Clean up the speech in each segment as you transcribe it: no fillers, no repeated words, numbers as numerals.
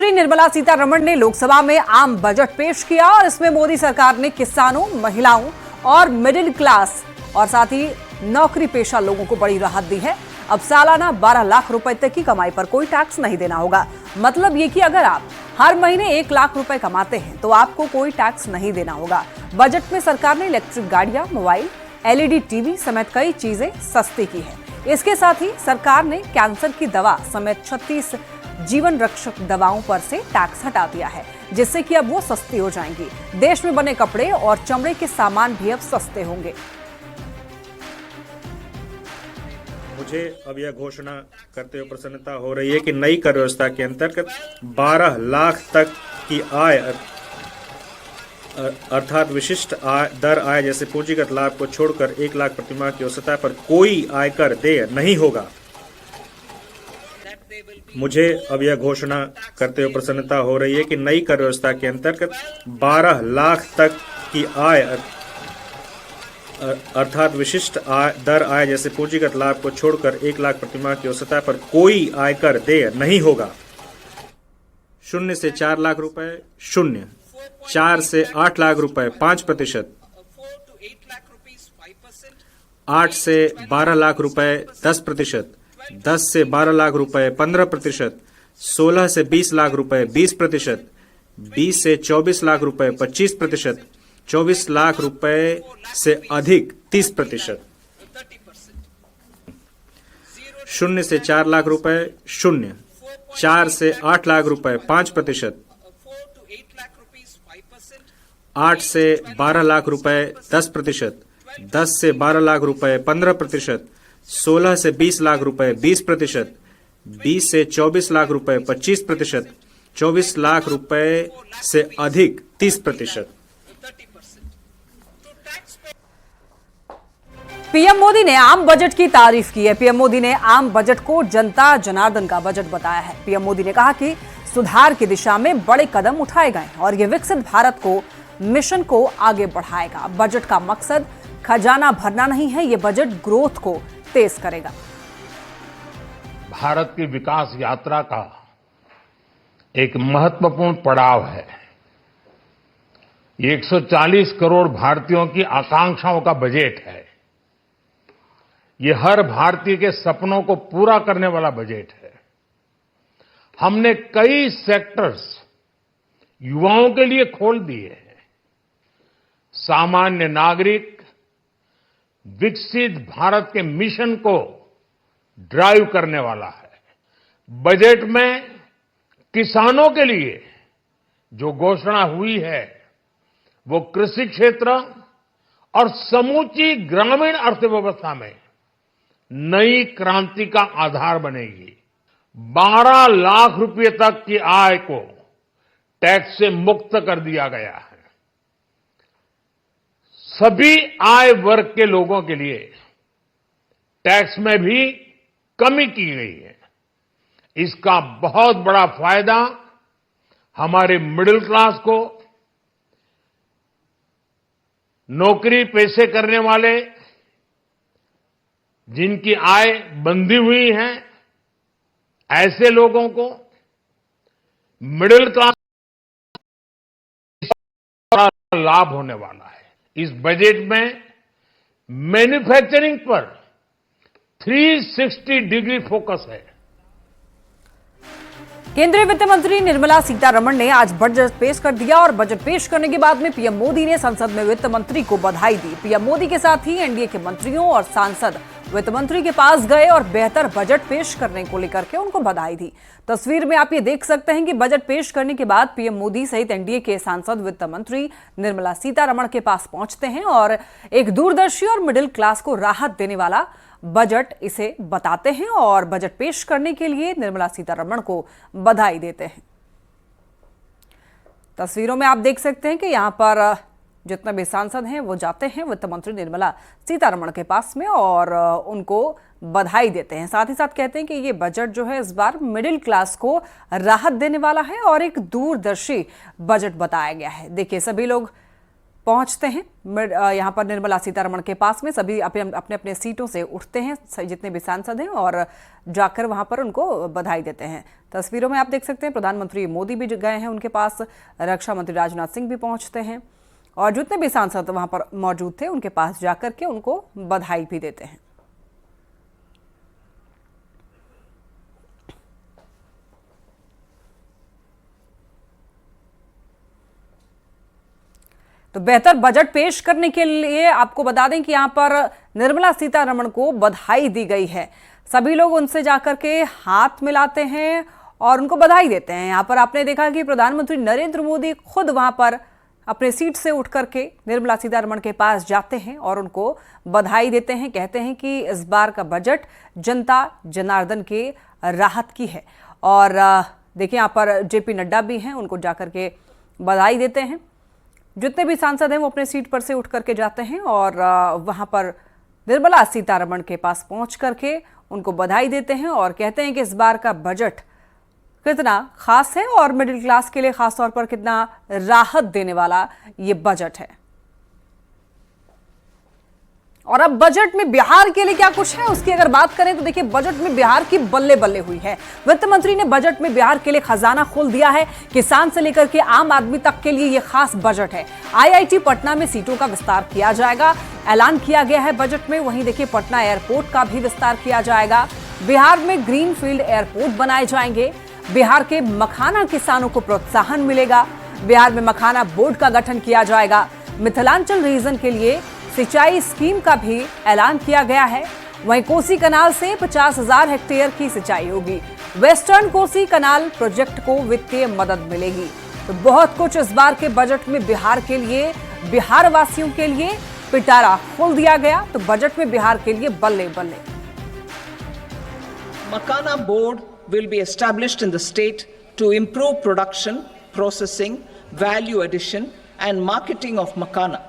मंत्री निर्मला सीतारमण ने लोकसभा में आम बजट पेश किया और इसमें मोदी सरकार ने किसानों, महिलाओं और मिडिल क्लास और साथ ही नौकरी पेशा लोगों को बड़ी राहत दी है। अब सालाना 12 लाख रुपए तक की कमाई पर कोई टैक्स नहीं देना होगा। मतलब ये कि अगर आप हर महीने 1 लाख रुपए कमाते हैं तो आपको कोई टैक्स नहीं देना होगा। बजट में सरकार ने इलेक्ट्रिक गाड़ियां, मोबाइल, एलईडी टीवी समेत कई चीजें सस्ती की है। इसके साथ ही सरकार ने कैंसर की दवा समेत 36 जीवन रक्षक दवाओं पर से टैक्स हटा दिया है, जिससे कि अब वो सस्ती हो जाएंगी। देश में बने कपड़े और चमड़े के सामान भी अब सस्ते होंगे। मुझे अब यह घोषणा करते हुए प्रसन्नता हो रही है कि नई कर व्यवस्था के अंतर्गत 12 लाख तक की आय अर्थात विशिष्ट दर आय जैसे पूंजीगत लाभ को छोड़कर 1 लाख प्रतिमाह की औसत आय पर कोई आयकर देय नहीं होगा। मुझे अब यह घोषणा करते हुए प्रसन्नता हो रही है कि नई कर व्यवस्था के अंतर्गत 12 लाख तक की आय अर्थात विशिष्ट दर आय जैसे पूंजीगत लाभ को छोड़कर 1 लाख प्रतिमाह की औसत आय पर कोई आयकर देय नहीं होगा। 0 से 4 लाख रुपए 0, 4 से 8 लाख रुपए 5%, 8 से 12 लाख रुपए 10%, 10 से 12 लाख रुपए 15%, 16 से 20 लाख रुपए 20%, 20 से 24 लाख रुपए 25%, 24 लाख रुपए से अधिक 30%। 0 से 4 लाख रुपए 0, 4 से 8 लाख रुपए 5%, 8 से 12 लाख रुपए 10%, 10 से 12 लाख रुपए 15%, 16 से 20 लाख रुपए 20%, 20 से 24 लाख रुपए 25%, 24 लाख रुपए से अधिक 30%। पीएम मोदी ने आम बजट की तारीफ की है। पीएम मोदी ने आम बजट को जनता जनार्दन का बजट बताया है। पीएम मोदी ने कहा कि सुधार की दिशा में बड़े कदम उठाए गए और ये विकसित भारत को मिशन को आगे बढ़ाएगा। बजट का मकसद खजाना भरना नहीं है, ये बजट ग्रोथ को तेज करेगा। भारत की विकास यात्रा का एक महत्वपूर्ण पड़ाव है। ये 140 करोड़ भारतीयों की आकांक्षाओं का बजट है। ये हर भारतीय के सपनों को पूरा करने वाला बजट है। हमने कई सेक्टर्स युवाओं के लिए खोल दिए हैं। सामान्य नागरिक विकसित भारत के मिशन को ड्राइव करने वाला है। बजट में किसानों के लिए जो घोषणा हुई है वो कृषि क्षेत्र और समूची ग्रामीण अर्थव्यवस्था में नई क्रांति का आधार बनेगी। 12 लाख रुपए तक की आय को टैक्स से मुक्त कर दिया गया है। सभी आय वर्ग के लोगों के लिए टैक्स में भी कमी की गई है। इसका बहुत बड़ा फायदा हमारे मिडिल क्लास को, नौकरी पेशे करने वाले जिनकी आय बंधी हुई है ऐसे लोगों को, मिडिल क्लास लाभ होने वाला है। इस बजट में मैन्युफैक्चरिंग पर 360 डिग्री फोकस है। केंद्रीय वित्त मंत्री निर्मला सीतारमण ने आज बजट पेश कर दिया और बजट पेश करने के बाद में पीएम मोदी ने संसद में वित्त मंत्री को बधाई दी। पीएम मोदी के साथ ही एनडीए के मंत्रियों और सांसद वित्त मंत्री के पास गए और बेहतर बजट पेश करने को लेकर के उनको बधाई दी। तस्वीर में आप ये देख सकते हैं कि बजट पेश करने के बाद पीएम मोदी सहित एनडीए के सांसद वित्त मंत्री निर्मला सीतारमण के पास पहुंचते हैं और एक दूरदर्शी और मिडिल क्लास को राहत देने वाला बजट इसे बताते हैं और बजट पेश करने के लिए निर्मला सीतारमण को बधाई देते हैं। तस्वीरों में आप देख सकते हैं कि यहाँ पर जितने भी सांसद हैं वो जाते हैं वित्त मंत्री निर्मला सीतारमण के पास में और उनको बधाई देते हैं। साथ ही साथ कहते हैं कि ये बजट जो है इस बार मिडिल क्लास को राहत देने वाला है और एक दूरदर्शी बजट बताया गया है। देखिए, सभी लोग पहुंचते हैं। यहाँ पर निर्मला सीतारमण के पास में सभी अपने अपने सीटों से उठते हैं, जितने भी सांसद हैं, और जाकर वहां पर उनको बधाई देते हैं। तस्वीरों में आप देख सकते हैं प्रधानमंत्री मोदी भी गए हैं उनके पास, रक्षा मंत्री राजनाथ सिंह भी पहुंचते हैं, और जितने भी सांसद वहां पर मौजूद थे उनके पास जाकर के उनको बधाई भी देते हैं। तो बेहतर बजट पेश करने के लिए आपको बता दें कि यहां पर निर्मला सीतारमण को बधाई दी गई है। सभी लोग उनसे जाकर के हाथ मिलाते हैं और उनको बधाई देते हैं। यहां पर आपने देखा कि प्रधानमंत्री नरेंद्र मोदी खुद वहां पर अपने सीट से उठ करके निर्मला सीतारमण के पास जाते हैं और उनको बधाई देते हैं। कहते हैं कि इस बार का बजट जनता जनार्दन के राहत की है। और देखिए यहाँ पर जेपी नड्डा भी हैं, उनको जाकर के बधाई देते हैं। जितने भी सांसद हैं वो अपने सीट पर से उठ करके जाते हैं और वहां पर निर्मला सीतारमण के पास पहुंच करके उनको बधाई देते हैं और कहते हैं कि इस बार का बजट कितना खास है और मिडिल क्लास के लिए खास तौर पर कितना राहत देने वाला ये बजट है। और अब बजट में बिहार के लिए क्या कुछ है उसकी अगर बात करें तो देखिए बजट में बिहार की बल्ले बल्ले हुई है। वित्त मंत्री ने बजट में बिहार के लिए खजाना खोल दिया है। किसान से लेकर के आम आदमी तक के लिए यह खास बजट है। आईआईटी पटना में सीटों का विस्तार किया जाएगा, ऐलान किया गया है बजट में। वहीं देखिए पटना एयरपोर्ट का भी विस्तार किया जाएगा। बिहार में ग्रीन फील्ड एयरपोर्ट बनाए जाएंगे। बिहार के मखाना किसानों को प्रोत्साहन मिलेगा। बिहार में मखाना बोर्ड का गठन किया जाएगा। मिथिलांचल रीजन के लिए सिंचाई स्कीम का भी ऐलान किया गया है। वहीं कोसी कनाल से 50,000 हेक्टेयर की सिंचाई होगी। वेस्टर्न कोसी कनाल प्रोजेक्ट को वित्तीय मदद मिलेगी। तो बहुत कुछ इस बार के बजट में बिहार के लिए, बिहार वासियों के लिए पिटारा खोल दिया गया। तो बजट में बिहार के लिए बल्ले बल्ले। Makana board will be established in the state to improve production, processing, value addition and marketing of Makana.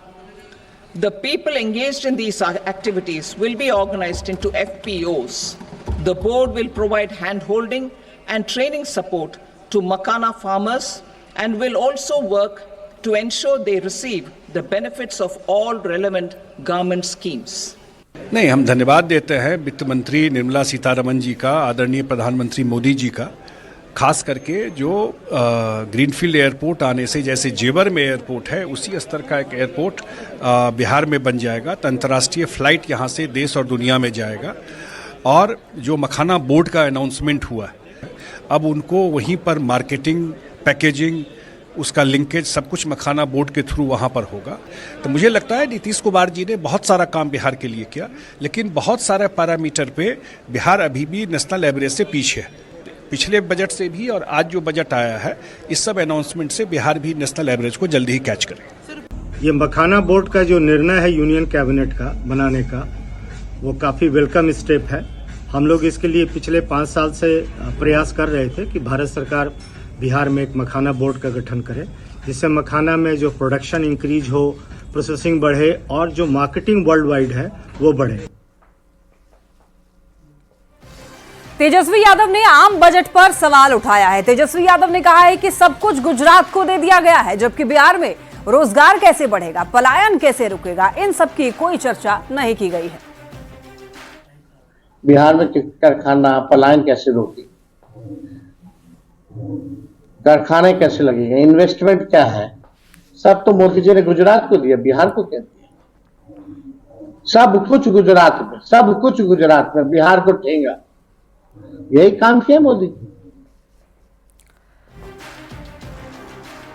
The people engaged in these activities will be organized into FPOs. The board will provide hand-holding and training support to Makana farmers and will also work to ensure they receive the benefits of all relevant government schemes. नहीं, हम धन्यवाद देते हैं वित्त मंत्री निर्मला सीतारमण जी का, आदरणीय प्रधानमंत्री मोदी जी का, खास करके जो ग्रीनफील्ड एयरपोर्ट आने से, जैसे जेवर में एयरपोर्ट है उसी स्तर का एक एयरपोर्ट बिहार में बन जाएगा। तो अंतर्राष्ट्रीय फ्लाइट यहाँ से देश और दुनिया में जाएगा। और जो मखाना बोर्ड का अनाउंसमेंट हुआ है, अब उनको वहीं पर मार्केटिंग, पैकेजिंग, उसका लिंकेज सब कुछ मखाना बोर्ड के थ्रू वहाँ पर होगा। तो मुझे लगता है नीतीश कुमार जी ने बहुत सारा काम बिहार के लिए किया, लेकिन बहुत सारे पैरामीटर पे बिहार अभी भी नेशनल एवरेज से पीछे है। पिछले बजट से भी और आज जो बजट आया है, इस सब अनाउंसमेंट से बिहार भी नेशनल एवरेज को जल्दी ही कैच करे। ये मखाना बोर्ड का जो निर्णय है यूनियन कैबिनेट का बनाने का, वो काफ़ी वेलकम स्टेप है। हम लोग इसके लिए पिछले 5 साल से प्रयास कर रहे थे कि भारत सरकार बिहार में एक मखाना बोर्ड का गठन करे, जिससे मखाना में जो प्रोडक्शन इंक्रीज हो, प्रोसेसिंग बढ़े और जो मार्केटिंग वर्ल्ड वाइड है वो बढ़े। तेजस्वी यादव ने आम बजट पर सवाल उठाया है। तेजस्वी यादव ने कहा है कि सब कुछ गुजरात को दे दिया गया है, जबकि बिहार में रोजगार कैसे बढ़ेगा, पलायन कैसे रुकेगा, इन सब की कोई चर्चा नहीं की गई है। बिहार में कारखाना पलायन कैसे रोके, कारखाने कैसे लगेंगे, इन्वेस्टमेंट क्या है, सब तो मोदी जी ने गुजरात को दिया, बिहार को क्या दिया? सब कुछ गुजरात में, सब कुछ गुजरात में, बिहार को ठेंगा। यही काम किया मोदी जी।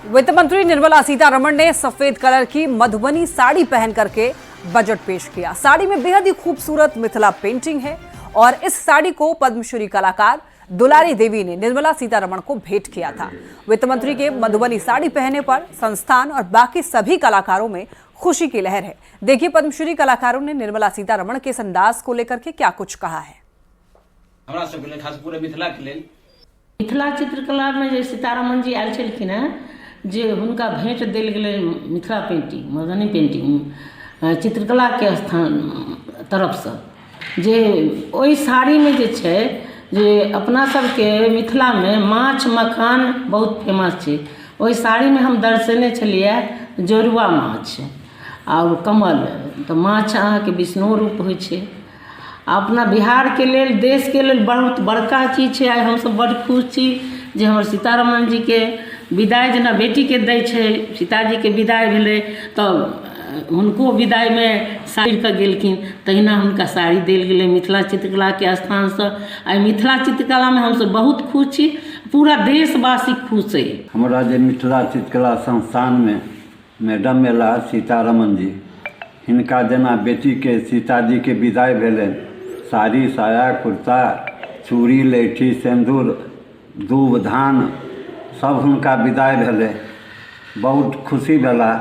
वित्त मंत्री निर्मला सीतारमण ने सफेद कलर की मधुबनी साड़ी पहन करके बजट पेश किया। साड़ी में बेहद ही खूबसूरत मिथिला पेंटिंग है और इस साड़ी को पद्मश्री कलाकार दुलारी देवी ने निर्मला सीतारमण को भेंट किया था। वित्त मंत्री के मधुबनी साड़ी पहनने पर संस्थान और बाकी सभी कलाकारों में खुशी की लहर है। देखिए पद्मश्री कलाकारों ने निर्मला सीतारमण के इस अंदाज को लेकर के क्या कुछ कहा है। हमरा सबके लेल, खास पूरे मिथिला के लेल, मिथिला चित्रकला में जे सीतारमण जी आयल छलखिन हैं, जे हुनका भेंट देल गेलै मिथिला पेंटिंग, मधुबनी पेंटिंग चित्रकला के स्थान तरफसँ, जे ओहि साड़ी में जे छै, जे अपना सबके मिथिला में माछ मखान बहुत फेमस छै। ओहि साड़ी में हम दर्शेने छलियै जोरुआ माछ और कमल तो माछ अहाँके विष्णु रूप होइ छै। अपना बिहारके लेल देशके लेल बहुत बड़का चीज छै। आइ हमसब बड़ खुश छी जे हमर सीतारमण जीके विदाइ जेना बेटीके दै छै, सीताजीके विदाइ भेलै तऽ हुनको विदाइमे साड़ी कऽ गेलखिन, तहिना हुनका साड़ी देल गेलै मिथिला चित्रकलाके स्थानसँ। आइ मिथिला चित्रकलामे हमसब बहुत खुश छी, पूरा देशवासी खुश अइ। हमरा जे मिथिला चित्रकला संस्थानमे मैडम एला सीतारमण जी, हिनका जेना बेटीके सीताजीके विदाइ भेलनि, साड़ी साया कुर्ता चूड़ी लहठी सिन्दूर दूब धान सब हुनका विदाइ भेलै। बहुत खुशी भेला।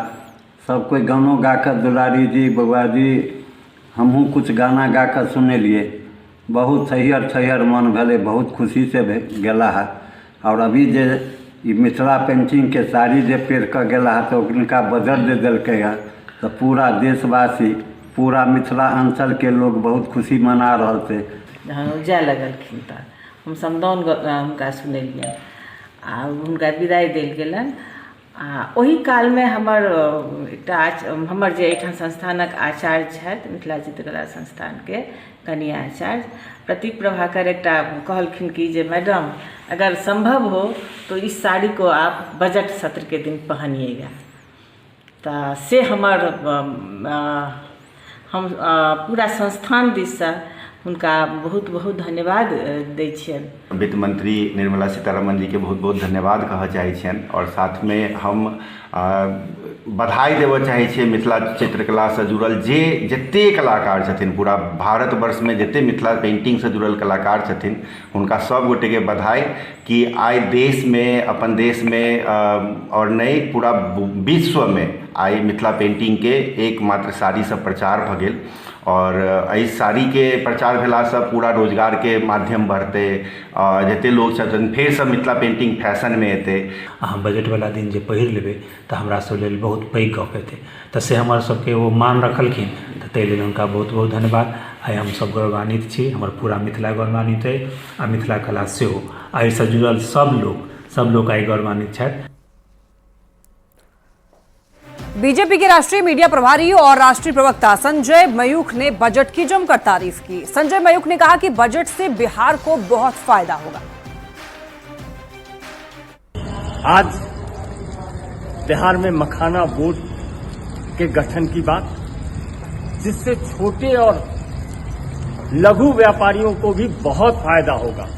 सब कोई गानो गा कऽ दुलारी जी बउआ जी हमहूँ कुछ गाना गा कऽ सुनेलिए। बहुत थैहर मन भेलै, बहुत खुशी से गेला है। और अभी जे मिथिला पेंटिंग के साड़ी जे पेड़ कऽ गेला है तो उनका बजट दे दिलकै है, तो पूरा देशवासी पूरा मिथिला अंचल के लोग बहुत खुशी मना रहल थे। जहन जाय लगलखिन तऽ हम समदाउन हुनका सुनेलियनि आ हुनका विदाइ देल गेलनि। आ ओहि कालमे हमर हमर जे एहिठाम संस्थानक आचार्य छथि मिथिला चित्रकला संस्थानके कनिया आचार्य प्रतीक प्रभाकर एकटा कहलखिन कि जे मैडम अगर संभव हो तो इस साड़ी को आप बजट सत्र के दिन पहनिएगा। तो से हमर हम पूरा संस्थान दिससँ हुनका बहुत बहुत धन्यवाद दै छियनि। वित्त मंत्री निर्मला सीतारमण जी के बहुत बहुत धन्यवाद कहऽ चाहै छियनि और साथ में हम बधाई देवऽ चाहै छियै मिथिला चित्रकला से जुड़ल जते कलाकार छथिन, पूरा भारत वर्ष में जते मिथिला पेंटिंग से जुड़ल कलाकार छथिन हुनका सब गोटे के बधाई कि आइ देश में अपन देश में और नहीं पूरा विश्व में आइ मिथिला पेंटिंग के एकमात्र साड़ी से प्रचार भ गेल। और एहि साड़ी के प्रचार भेला से पूरा रोजगार के माध्यम बढ़ते, जते लोग छथिन फेर सब मिथिला पेंटिंग फैशन में एते। अहाँ बजट वाला दिन जे पहिर लेबै तऽ हमरा सब लेल बहुत पैघ गप हेतै, तऽ से हमर सबके वो मान रखलखिन, तऽ ताहि लेल हुनका बहुत बहुत धन्यवाद। आइ हम सब गौरवान्वित छी, हमर पूरा मिथिला गौरवान्वित अइ आ मिथिला कला सेहो। एहिसँ जुड़ल सब लोग आइ गौरवान्वित छथि। बीजेपी के राष्ट्रीय मीडिया प्रभारी और राष्ट्रीय प्रवक्ता संजय मयूख ने बजट की जमकर तारीफ की। संजय मयूख ने कहा कि बजट से बिहार को बहुत फायदा होगा। आज बिहार में मखाना बोर्ड के गठन की बात, जिससे छोटे और लघु व्यापारियों को भी बहुत फायदा होगा।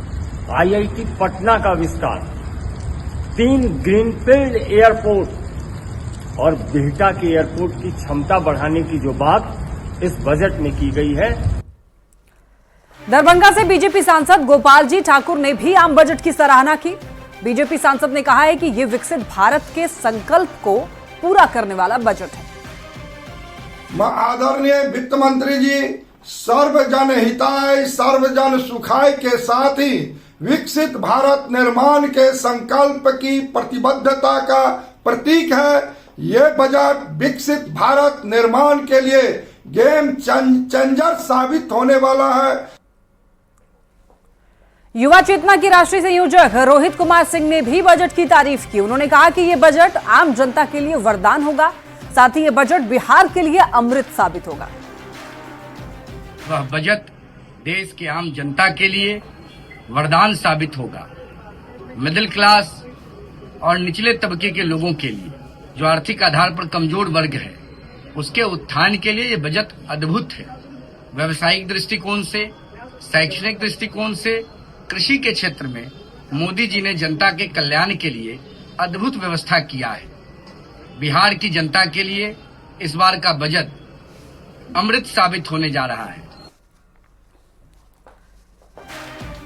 आईआईटी पटना का विस्तार, 3 ग्रीनफील्ड एयरपोर्ट और बिहटा के एयरपोर्ट की क्षमता बढ़ाने की जो बात इस बजट में की गई है। दरभंगा से बीजेपी सांसद गोपाल जी ठाकुर ने भी आम बजट की सराहना की। बीजेपी सांसद ने कहा है कि ये विकसित भारत के संकल्प को पूरा करने वाला बजट है। आदरणीय वित्त मंत्री जी सर्वजन हिताय सर्वजन सुखाय के साथ ही विकसित भारत निर्माण के संकल्प की प्रतिबद्धता का प्रतीक है। ये बजट विकसित भारत निर्माण के लिए गेम चेंजर साबित होने वाला है। युवा चेतना के राष्ट्रीय संयोजक रोहित कुमार सिंह ने भी बजट की तारीफ की। उन्होंने कहा कि ये बजट आम जनता के लिए वरदान होगा, साथ ही ये बजट बिहार के लिए अमृत साबित होगा। वह बजट देश के आम जनता के लिए वरदान साबित होगा। मिडिल क्लास और निचले तबके के लोगों के लिए, जो आर्थिक आधार पर कमजोर वर्ग है, उसके उत्थान के लिए ये बजट अद्भुत है। व्यावसायिक दृष्टिकोण से, शैक्षणिक दृष्टिकोण से, कृषि के क्षेत्र में मोदी जी ने जनता के कल्याण के लिए अद्भुत व्यवस्था किया है। बिहार की जनता के लिए इस बार का बजट अमृत साबित होने जा रहा है।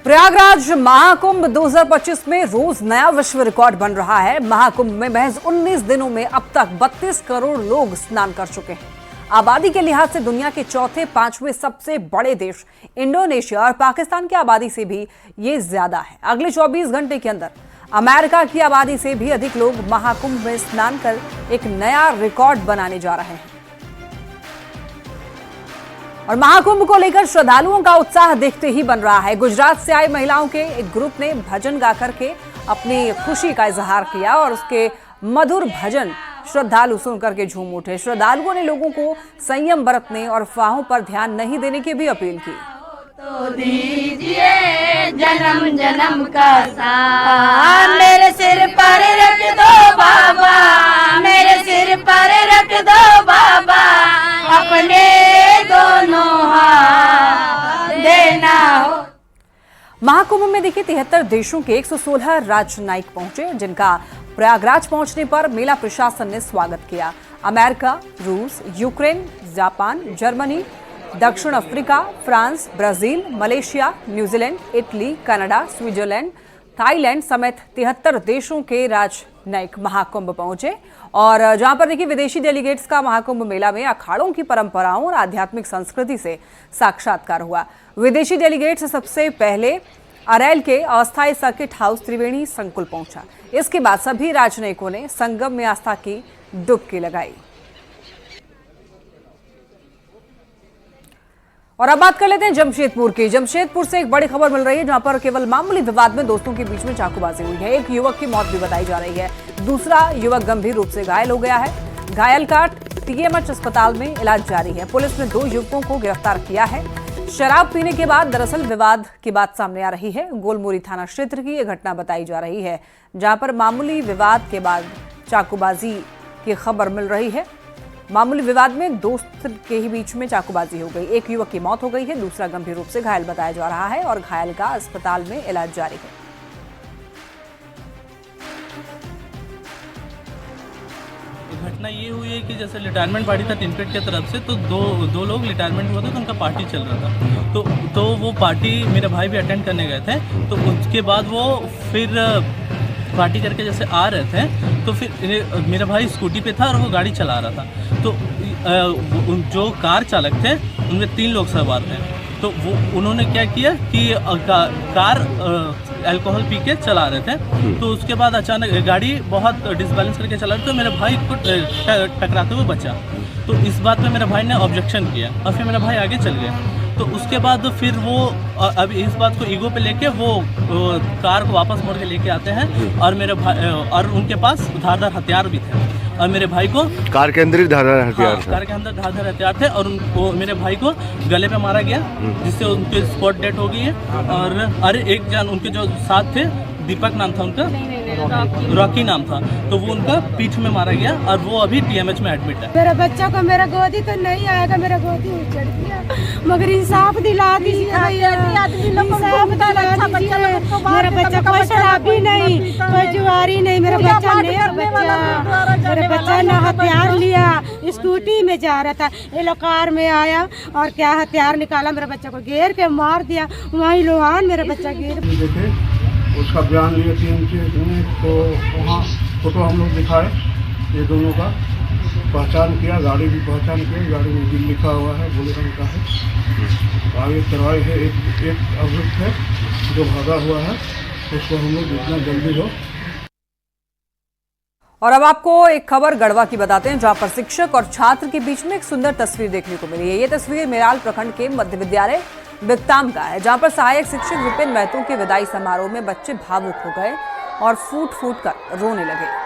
प्रयागराज महाकुंभ 2025 में रोज नया विश्व रिकॉर्ड बन रहा है। महाकुंभ में महज 19 दिनों में अब तक 32 करोड़ लोग स्नान कर चुके हैं। आबादी के लिहाज से दुनिया के चौथे 5वें सबसे बड़े देश इंडोनेशिया और पाकिस्तान की आबादी से भी ये ज्यादा है। अगले 24 घंटे के अंदर अमेरिका की आबादी से भी अधिक लोग महाकुंभ में स्नान कर एक नया रिकॉर्ड बनाने जा रहे हैं। और महाकुंभ को लेकर श्रद्धालुओं का उत्साह देखते ही बन रहा है। गुजरात से आई महिलाओं के एक ग्रुप ने भजन गा करके अपनी खुशी का इजहार किया और उसके मधुर भजन श्रद्धालु सुनकर के झूम उठे। श्रद्धालुओं ने लोगों को संयम बरतने और अफवाहों पर ध्यान नहीं देने की भी अपील की। तो दीजिए जन्म जन्म का साथ, मेरे सिर पर रख दो बाबा, मेरे सिर पर रख दो बाबा, अपने दोनों हाथ देना हो। महाकुंभ में देखिए 73 देशों के 116 राजनयिक पहुंचे, जिनका प्रयागराज पहुंचने पर मेला प्रशासन ने स्वागत किया। अमेरिका, रूस, यूक्रेन, जापान, जर्मनी, दक्षिण Africa, France, Brazil, Malaysia, New Zealand, Italy, Canada, Switzerland, Thailand समेत 73 देशों के राजनयिक महाकुंभ पहुंचे। और जहां पर देखिए विदेशी डेलीगेट्स का महाकुंभ मेला में अखाड़ों की परंपराओं और आध्यात्मिक संस्कृति से साक्षात्कार हुआ। विदेशी डेलीगेट्स सबसे पहले अरैल के अस्थायी सर्किट हाउस त्रिवेणी संकुल पहुंचा। इसके बाद सभी राजनयिकों ने संगम में आस्था की डुबकी लगाई। और अब बात कर लेते हैं जमशेदपुर की। जमशेदपुर से एक बड़ी खबर मिल रही है, जहां पर केवल मामूली विवाद में दोस्तों के बीच में चाकूबाजी हुई है। एक युवक की मौत भी बताई जा रही है, दूसरा युवक गंभीर रूप से घायल हो गया है। घायल का टीएमएच अस्पताल में इलाज जारी है। पुलिस ने 2 युवकों को गिरफ्तार किया है। शराब पीने के बाद दरअसल विवाद की बात सामने आ रही है। गोलमुरी थाना क्षेत्र की यह घटना बताई जा रही है, जहां पर मामूली विवाद के बाद चाकूबाजी की खबर मिल रही है। मामूली विवाद में दोस्त के ही बीच में चाकूबाजी हो गई। एक युवक की मौत हो गई है, दूसरा गंभीर रूप से घायल बताया जा रहा है और घायल का अस्पताल में इलाज जारी है। घटना ये हुई है कि जैसे रिटायरमेंट पार्टी था टिनपेट की तरफ से, तो दो लोग रिटायरमेंट हुआ था, तो उनका पार्टी चल रहा था। तो वो पार्टी मेरे भाई भी अटेंड करने गए थे। तो उसके बाद वो फिर पार्टी करके जैसे आ रहे थे, तो फिर मेरा भाई स्कूटी पे था और वो गाड़ी चला रहा था। तो जो कार चालक थे उनमें 3 लोग सवार थे। तो वो उन्होंने क्या किया कि कार अल्कोहल पी के चला रहे थे। तो उसके बाद अचानक गाड़ी बहुत डिसबैलेंस करके चला रहे, तो मेरे भाई को टकराते हुए बचा। तो इस बात पे मेरे भाई ने ऑब्जेक्शन किया और फिर मेरा भाई आगे चल गया। तो उसके बाद फिर वो अब इस बात को ईगो पे लेके वो कार को वापस मोड़ के लेके आते हैं और मेरे भाई और उनके पास धारदार हथियार भी थे और मेरे भाई को कार के अंदर ही धारदार हथियार थे। कार के अंदर धारदार हथियार थे और उनको मेरे भाई को गले पे मारा गया, जिससे उनकी स्पॉट डेथ हो गई है। और एक जन उनके जो साथ थे, दीपक नाम था उनका, रॉकी नाम था, तो वो उनका पीठ में मारा गया और वो अभी टीएमएच में एडमिट है। मेरा बच्चा को मेरा गोदी तो नहीं आएगा, मेरा गोदी उजड़ गया, मगर इंसाफ दिला दीजिए भैया, इंसाफ दिला दीजिए। मेरा बच्चा कोई शराबी नहीं, कोई जुआरी नहीं, मेरा बच्चा मेरा बच्चा ना हथियार लिया, स्कूटी में जा रहा था, ये लोग कार में आया और क्या हथियार निकाला, मेरा बच्चा को घेर के मार दिया। वहीं लोहान मेरा बच्चा गिर, उसका बयान लिए 3 चीज में, तो वहाँ फोटो हम लोग दिखाए, ये दोनों का पहचान किया, गाड़ी भी पहचान की, गाड़ी में बिल लिखा हुआ है, भूरे रंग का है। आगे कार्रवाई है, एक अभियुक्त है जो भागा हुआ है, उसको हम लोग जितना जल्दी हो। और अब आपको एक खबर गढ़वा की बताते हैं, जहां पर शिक्षक और छात्र के बीच में एक सुंदर तस्वीर देखने को मिली है। ये तस्वीर मेराल प्रखंड के मध्य विद्यालय बिकताम का है, जहां पर सहायक शिक्षक विपिन महतो के विदाई समारोह में बच्चे भावुक हो गए और फूट फूट कर रोने लगे।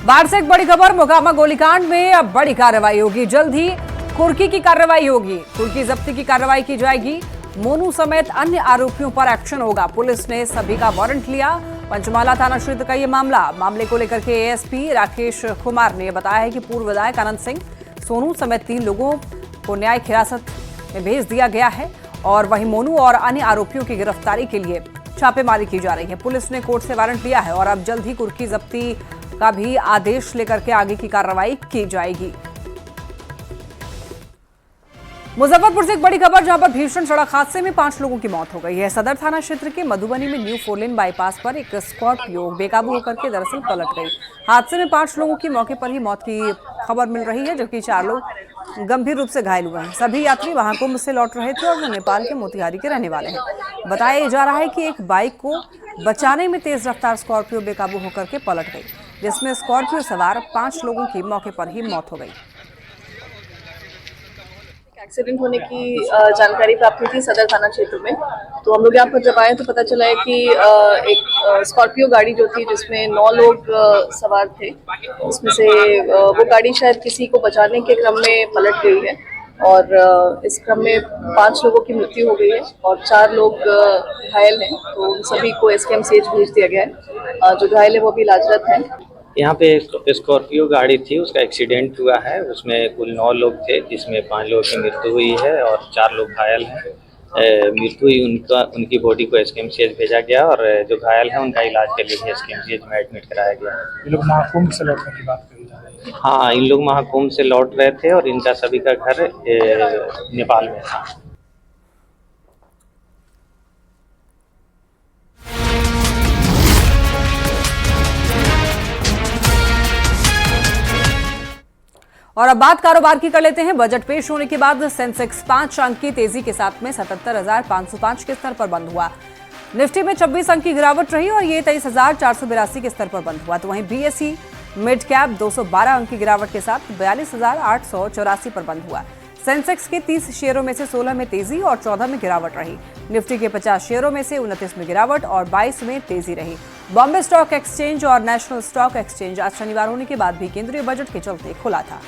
बाढ़ से एक बड़ी खबर, मोकामा गोलीकांड में अब बड़ी कार्रवाई होगी। जल्द ही कुर्की की कार्रवाई होगी, कुर्की जब्ती की कार्रवाई की जाएगी। मोनू समेत अन्य आरोपियों पर एक्शन होगा। पुलिस ने सभी का वारंट लिया। पंचमाला थाना क्षेत्र का ये मामले को लेकर के एएसपी राकेश कुमार ने बताया है कि पूर्व विधायक अनंत सिंह सोनू समेत 3 लोगों को न्यायिक हिरासत में भेज दिया गया है और वहीं मोनू और अन्य आरोपियों की गिरफ्तारी के लिए छापेमारी की जा रही है। पुलिस ने कोर्ट से वारंट लिया है और अब जल्द ही कुर्की जब्ती का भी आदेश लेकर के आगे की कार्रवाई की जाएगी। मुजफ्फरपुर से एक बड़ी खबर, जहां पर भीषण सड़क हादसे में 5 लोगों की मौत हो गई है। सदर थाना क्षेत्र के मधुबनी में न्यू 4 लेन बाईपास पर एक स्कॉर्पियो बेकाबू होकर के दरअसल पलट गई। हादसे में 5 लोगों की मौके पर ही मौत की खबर मिल रही है, जबकि 4 लोग गंभीर रूप से घायल हुए हैं। सभी यात्री वहां कुंभ से लौट रहे थे और वो नेपाल के मोतिहारी के रहने वाले हैं। बताया जा रहा है कि एक बाइक को बचाने में तेज रफ्तार स्कॉर्पियो बेकाबू होकर के पलट गई। जिसमें स्कॉर्पियो सवार 5 लोगों की मौके पर ही मौत हो गई। एक्सीडेंट होने की जानकारी प्राप्त हुई थी सदर थाना क्षेत्र में। तो हम लोग यहाँ पर जब आए तो पता चला है कि एक स्कॉर्पियो गाड़ी जो थी जिसमें 9 लोग सवार थे, उसमें से वो गाड़ी शायद किसी को बचाने के क्रम में पलट गई है और इस क्रम में 5 लोगों की मृत्यु हो गई है और 4 लोग घायल हैं। तो उन सभी को SKMCH भेज दिया गया है। जो घायल है वो भी इलाजरत हैं। यहाँ पे स्कॉर्पियो गाड़ी थी, उसका एक्सीडेंट हुआ है। उसमें कुल 9 लोग थे, जिसमें 5 लोगों की मृत्यु हुई है और 4 लोग घायल हैं। मृत्यु हुई उनकी बॉडी को SKMCH भेजा गया और जो घायल हैं उनका इलाज के लिए SKMCH में एडमिट कराया गया। ये लोग महाकुंभ से लौटने की बात कही जा रही है। हाँ, इन लोग महाकुंभ से लौट रहे थे और इनका सभी का घर नेपाल में था। और अब बात कारोबार की कर लेते हैं। बजट पेश होने के बाद सेंसेक्स 5 अंक की तेजी के साथ में 77,505 के स्तर पर बंद हुआ। निफ्टी में 26 अंक की गिरावट रही और ये 23,482 के स्तर पर बंद हुआ। तो वहीं BSE मिड कैप 212 अंक की गिरावट के साथ 42,884 पर बंद हुआ। सेंसेक्स के 30 शेयरों में से 16 में तेजी और 14 में गिरावट रही। निफ्टी के 50 शेयरों में से 29 में गिरावट और 22 में तेजी रही। बॉम्बे स्टॉक एक्सचेंज और नेशनल स्टॉक एक्सचेंज आज शनिवार होने के बाद भी केंद्रीय बजट के चलते खुला था।